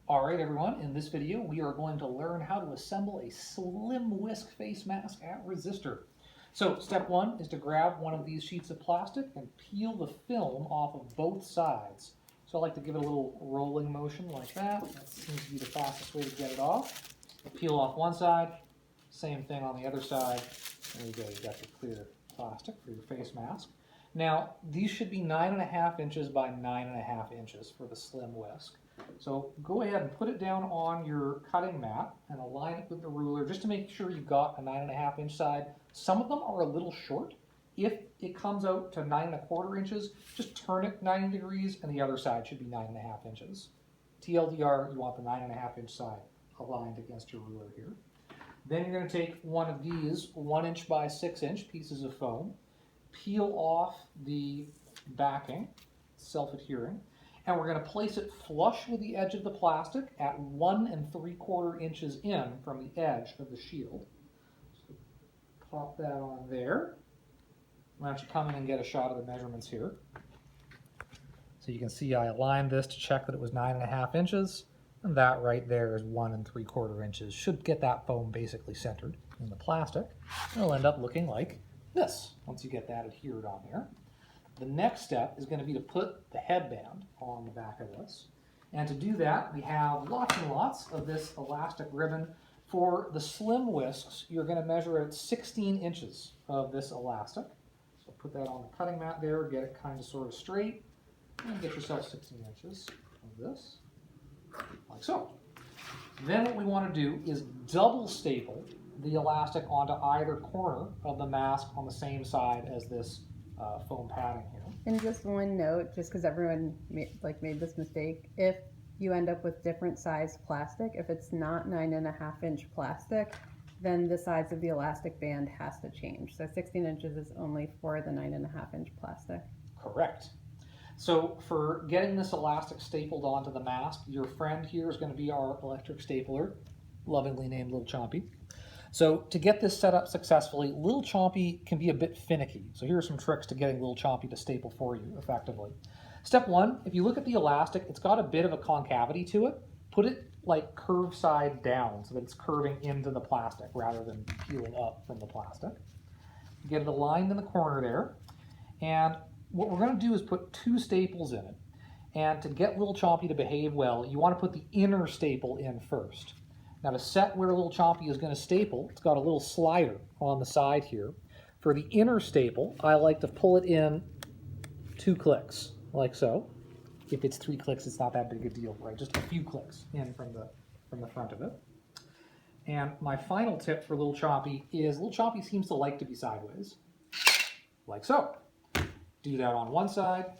All right, everyone, in this video, we are going to learn how to assemble a slim whisk face mask at Resistor. So step one is to grab one of these sheets of plastic and peel the film off of both sides. So I like to give it a little rolling motion like that. That seems to be the fastest way to get it off. Peel off one side, same thing on the other side. There you go, you got your clear plastic for your face mask. Now, these should be 9.5 inches by 9.5 inches for the slim whisk. So go ahead and put it down on your cutting mat and align it with the ruler just to make sure you've got a 9.5 inch side. Some of them are a little short. If it comes out to 9.25 inches, just turn it 90 degrees and the other side should be 9.5 inches. TLDR, you want the 9.5 inch side aligned against your ruler here. Then you're going to take one of these 1 inch by 6 inch pieces of foam, peel off the backing, self-adhering, and we're going to place it flush with the edge of the plastic at 1 3/4 inches in from the edge of the shield. So pop that on there. Why don't you come in and get a shot of the measurements here. So you can see I aligned this to check that it was 9.5 inches, and that right there is 1 3/4 inches. Should get that foam basically centered in the plastic. It'll end up looking like this once you get that adhered on there. The next step is going to be to put the headband on the back of this. And to do that, we have lots and lots of this elastic ribbon. For the slim whisks, you're going to measure out 16 inches of this elastic. So put that on the cutting mat there, get it kind of sort of straight, and get yourself 16 inches of this, like so. Then what we want to do is double staple the elastic onto either corner of the mask on the same side as this foam padding here. And just one note, just because everyone made this mistake, if you end up with different size plastic, if it's not 9.5 inch plastic, then the size of the elastic band has to change. So 16 inches is only for the 9.5 inch plastic. Correct. So for getting this elastic stapled onto the mask, your friend here is going to be our electric stapler, lovingly named Little Chompy. So to get this set up successfully, Little Chompy can be a bit finicky. So here are some tricks to getting Little Chompy to staple for you effectively. Step one, if you look at the elastic, it's got a bit of a concavity to it. Put it like curved side down so that it's curving into the plastic rather than peeling up from the plastic. Get it aligned in the corner there. And what we're going to do is put 2 staples in it. And to get Little Chompy to behave well, you want to put the inner staple in first. Now to set where Little Chompy is going to staple, it's got a little slider on the side here. For the inner staple, I like to pull it in 2 clicks, like so. If it's 3 clicks, it's not that big a deal, right? Just a few clicks in from the front of it. And my final tip for Little Chompy is Little Chompy seems to like to be sideways, like so. Do that on one side,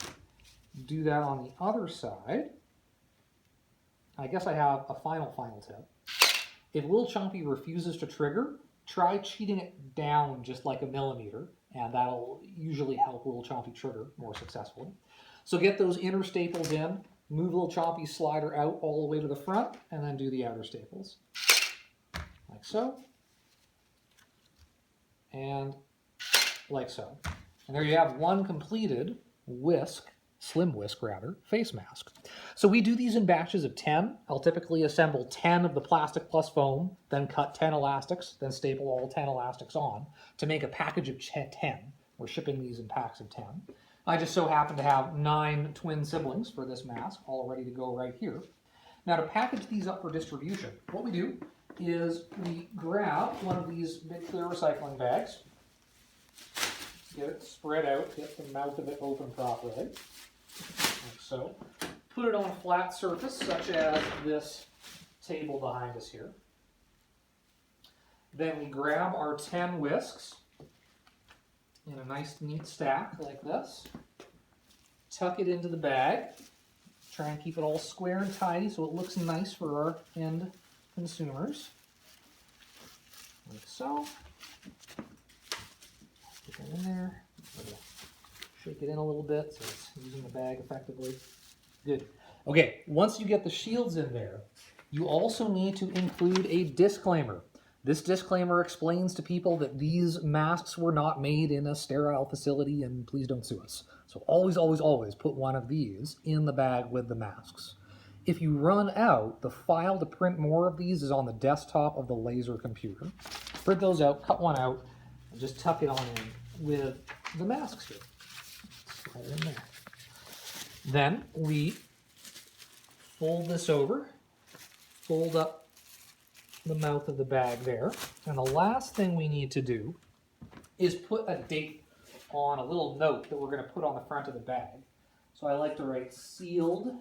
do that on the other side. I guess I have a final tip. If Little Chompy refuses to trigger, try cheating it down just like a millimeter, and that'll usually help Little Chompy trigger more successfully. So get those inner staples in, move Little Chompy's slider out all the way to the front, and then do the outer staples. Like so. And like so. And there you have one completed slim whisk rather, face mask. So we do these in batches of 10. I'll typically assemble 10 of the plastic plus foam, then cut 10 elastics, then staple all 10 elastics on to make a package of 10. We're shipping these in packs of 10. I just so happen to have 9 twin siblings for this mask, all ready to go right here. Now to package these up for distribution, what we do is we grab one of these big clear recycling bags, get it spread out, get the mouth of it open properly, like so. Put it on a flat surface, such as this table behind us here. Then we grab our 10 whisks in a nice neat stack like this. Tuck it into the bag. Try and keep it all square and tidy so it looks nice for our end consumers. Like so. Put that in there. Shake it in a little bit so it's using the bag effectively. Good. Okay, once you get the shields in there, you also need to include a disclaimer. This disclaimer explains to people that these masks were not made in a sterile facility and please don't sue us. So always, always, always put one of these in the bag with the masks. If you run out, the file to print more of these is on the desktop of the laser computer. Print those out, cut one out, and just tuck it on in with the mask strip. Slide it in there. Then we fold this over, fold up the mouth of the bag there, and the last thing we need to do is put a date on a little note that we're going to put on the front of the bag. So I like to write sealed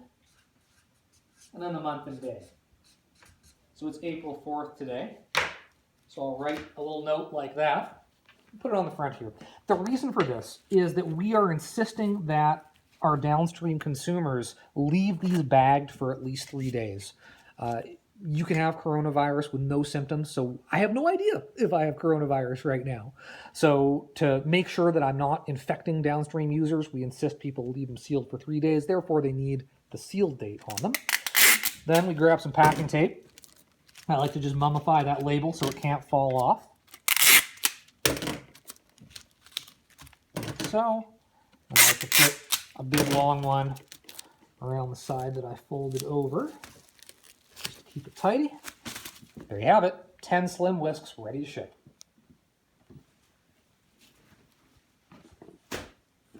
and then the month and day. So it's April 4th today. So I'll write a little note like that, put it on the front here. The reason for this is that we are insisting that our downstream consumers leave these bagged for at least 3 days. You can have coronavirus with no symptoms, so I have no idea if I have coronavirus right now. So to make sure that I'm not infecting downstream users, we insist people leave them sealed for 3 days. Therefore, they need the sealed date on them. Then we grab some packing tape. I like to just mummify that label so it can't fall off. Like so. And I like to put a big long one around the side that I folded over. Just to keep it tidy. There you have it. 10 slim whisks ready to ship.